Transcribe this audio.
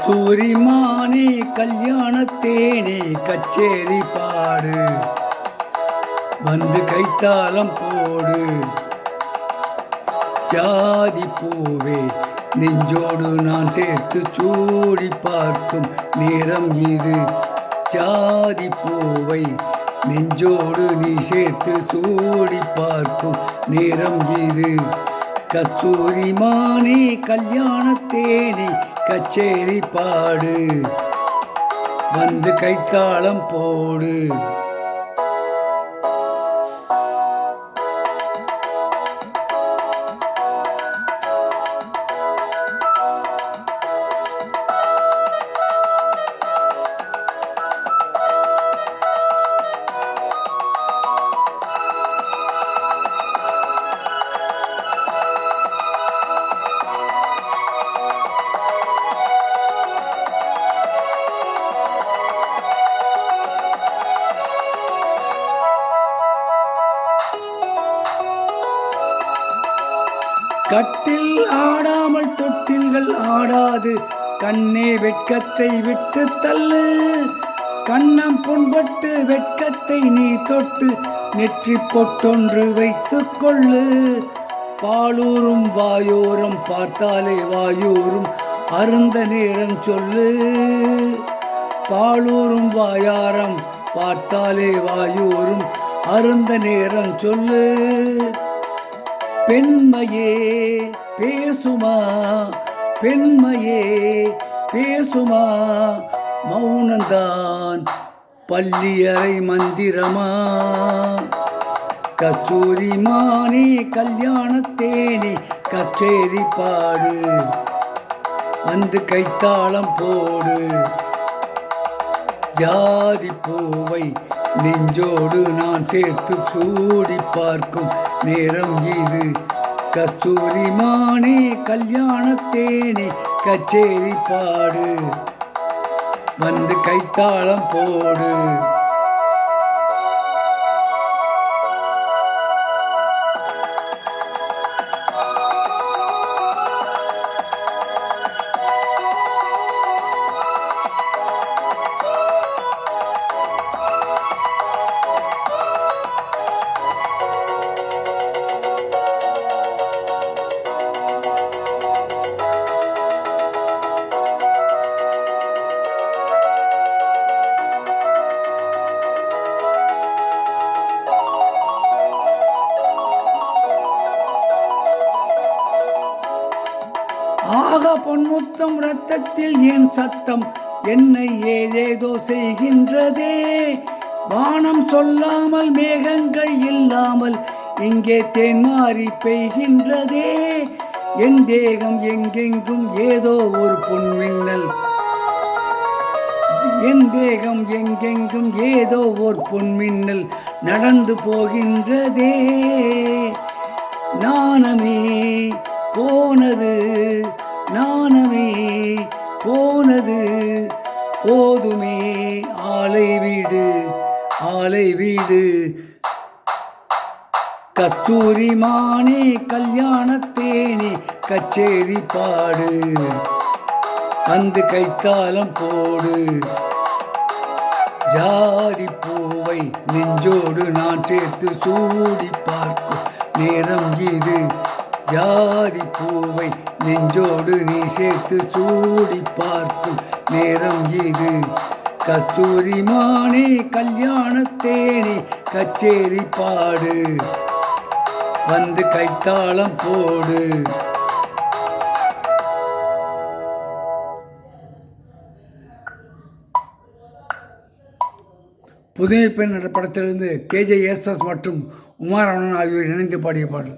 கஸ்தூரி மானே கல்யாணத்தேனே கச்சேரி பாடு, வந்து கைத்தாளம் போடு. ஜாதி பூவே நெஞ்சோடு நான் சேர்த்து சூடி பார்க்கும் நேரம் இது. ஜாதி பூவை நெஞ்சோடு நீ சேர்த்து சூடி பார்க்கும் நேரம் இது. கஸ்தூரி மானே கல்யாணத்தேனே கச்சேரி பாடு, வந்து கைத்தாளம் போடு. கட்டில் ஆடாமல் தொட்டில்கள் ஆடாது, கண்ணே வெட்கத்தை விட்டு தள்ளு. கண்ணம் புண்பட்டு வெட்கத்தை நீ தொட்டு நெற்றி பொட்டொன்று வைத்து கொள்ளு. பாலூரும் வாயோரம் பார்த்தாலே வாயூரும் அருந்த நேரம் சொல்லு. பாலூரும் வாயாரம் பார்த்தாலே வாயூரும் அருந்த நேரம் சொல்லு. பெண்மையே பேசுமா, பெண்மையே பேசுமா, மௌனந்தான் பள்ளியறை மந்திரமா. கஸ்தூரி மானே கல்யாணத்தேனே கச்சேரி பாடு, வந்து கைத்தாளம் போடு. ஜாதி பூவை நெஞ்சோடு நான் சேர்த்து சூடி பார்க்கும் நேரம் இது. கஸ்தூரி மானே கல்யாணத்தேனே கச்சேரி பாடு, வந்து கைத்தாளம் போடு. ஆக பொன்முத்தம் இரத்தத்தில் ஏன் சத்தம், என்னை ஏதேதோ செய்கின்றதே. வானம் சொல்லாமல் மேகங்கள் இல்லாமல் இங்கே தேன்மாறி பெய்கின்றதே. என் தேகம் எங்கெங்கும் ஏதோ ஒரு பொன்மின்னல், என் தேகம் எங்கெங்கும் ஏதோ ஒரு பொன்மின்னல் நடந்து போகின்றதே. நாணமே போனது, நாணமே போனது, போதுமே ஆலை வீடு, ஆலை வீடு. கஸ்தூரி மானே கல்யாணத்தேனே கச்சேரி பாடு, வந்து கைத்தாளம் போடு. ஜாதி பூவை நெஞ்சோடு நான் சேர்த்து சூடி பார்க்கும் நேரம் இது. ஜாதி பூவை நெஞ்சோடு நீ சேர்த்து சூடி பார்க்கும் நேரம் இது. கஸ்தூரி மானே கல்யாணத்தேனே கச்சேரி பாடு, வந்து கைத்தாளம் போடு. புதுமை பெண் என்ற படத்திலிருந்து KJ யேசுதாஸ் மற்றும் உமா ரமணன் ஆகியோர் இணைந்து பாடிய பாடல்.